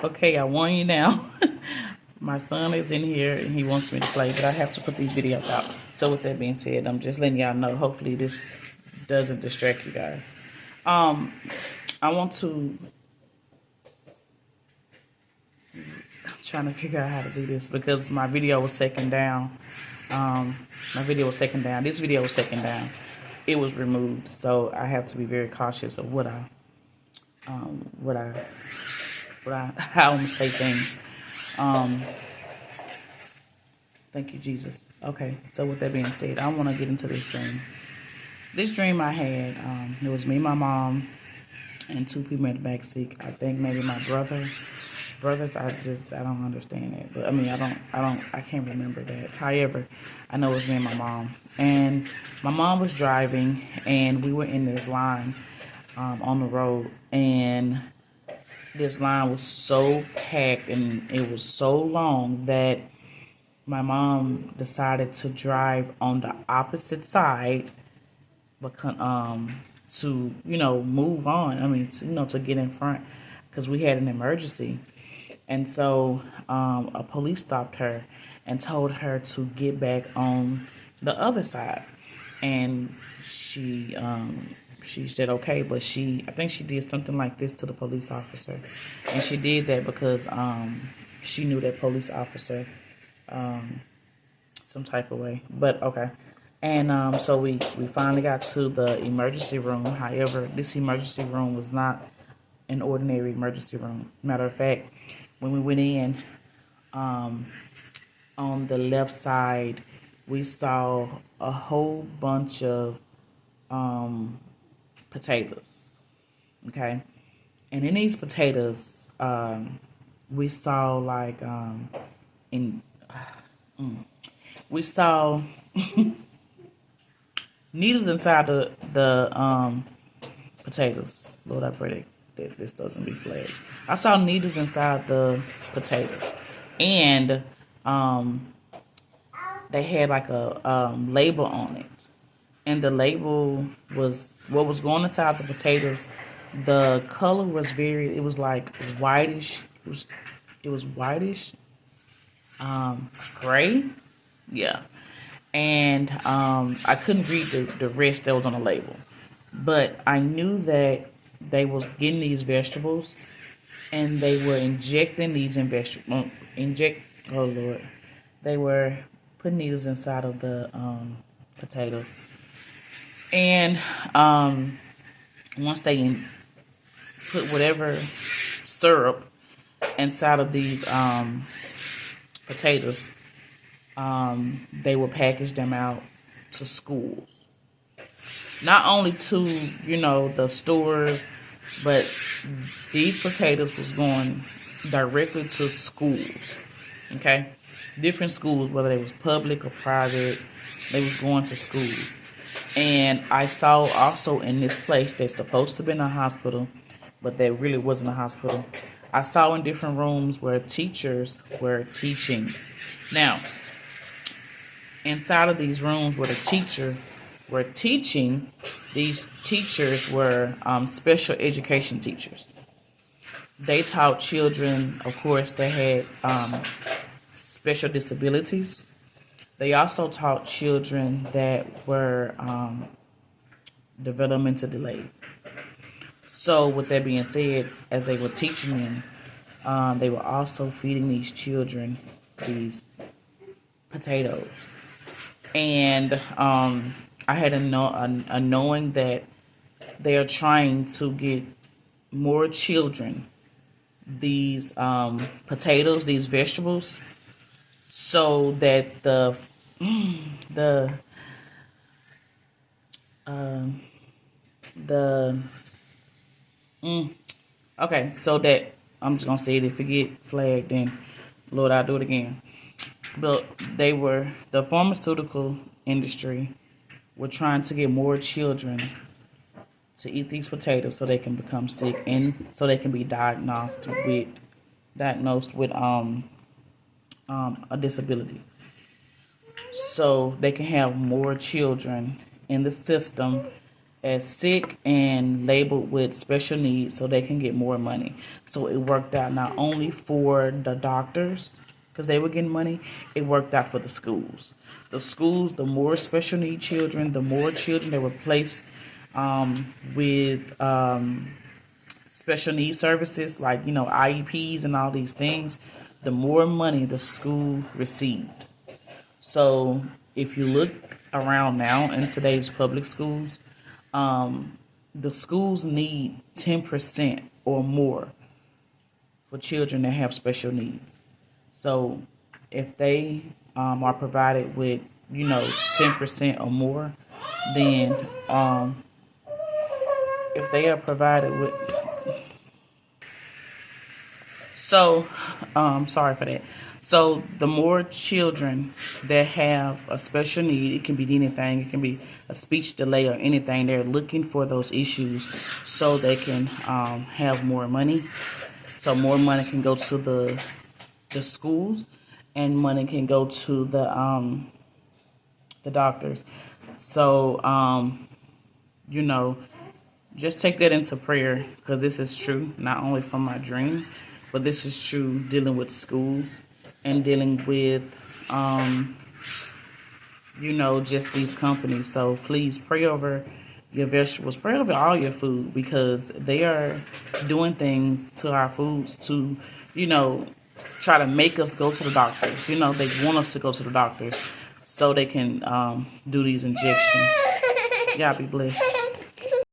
Okay, I warn you now. My son is in here and he wants me to play, but I have to put these videos out. So with that being said, I'm just letting y'all know. Hopefully this doesn't distract you guys. Um, I want to. I'm trying to figure out how to do this because my video was taken down. My video was taken down. This video was taken down. It was removed, so I have to be very cautious of how I'm gonna say things. Thank you, Jesus. Okay, so with that being said, I want to get into this dream. This dream I had, it was me, my mom, and two people in the back seat. I think maybe my brothers. I don't understand it. But I mean, I can't remember that. However, I know it was me and my mom. And my mom was driving, and we were in this line on the road, and this line was so packed and it was so long that my mom decided to drive on the opposite side, but to move on. I mean, to get in front because we had an emergency, and so a police stopped her and told her to get back on the other side, and she said okay, but I think she did something like this to the police officer, and she did that because she knew that police officer some type of way. But okay. And so we finally got to the emergency room. However, this emergency room was not an ordinary emergency room. Matter of fact, when we went in, on the left side, we saw a whole bunch of potatoes. Okay, and in these potatoes, we saw like in we saw needles inside the potatoes. Lord, I pray that this doesn't be flagged. I saw needles inside the potatoes, and they had like a label on it, and the label was what was going inside the potatoes. The color was it was like whitish. It was whitish, gray, yeah. And I couldn't read the rest that was on the label, but I knew that they was getting these vegetables, and they were injecting these in vegetables. Oh Lord, they were putting needles inside of the potatoes, and once they put whatever syrup inside of these potatoes, they would package them out to schools. Not only to, the stores, but these potatoes was going directly to schools. Okay? Different schools, whether they was public or private, they was going to schools. And I saw also in this place that's supposed to be in a hospital, but that really wasn't a hospital. I saw in different rooms where teachers were teaching. Now, inside of these rooms where the teacher were teaching, these teachers were special education teachers. They taught children, of course, that had special disabilities. They also taught children that were developmentally delayed. So with that being said, as they were teaching them, they were also feeding these children these potatoes. And I had a knowing that they are trying to get more children these potatoes, these vegetables, so that the okay, so that I'm just gonna say it. If it get flagged, then Lord, I'll do it again. But the pharmaceutical industry were trying to get more children to eat these potatoes so they can become sick and so they can be diagnosed with a disability. So they can have more children in the system as sick and labeled with special needs so they can get more money. So it worked out not only for the doctors because they were getting money, it worked out for the schools. The schools, the more special need children, the more children that were placed with special needs services like, IEPs and all these things, the more money the school received. So if you look around now in today's public schools, the schools need 10% or more for children that have special needs. So if they are provided with, 10% or more, then if they are provided with, sorry for that. So the more children that have a special need, it can be anything, it can be a speech delay or anything, they're looking for those issues so they can have more money. So more money can go to the schools and money can go to the doctors. So, just take that into prayer because this is true, not only from my dream, but this is true dealing with schools and dealing with, just these companies. So please pray over your vegetables, pray over all your food because they are doing things to our foods to, try to make us go to the doctors. They want us to go to the doctors so they can do these injections. Y'all be blessed.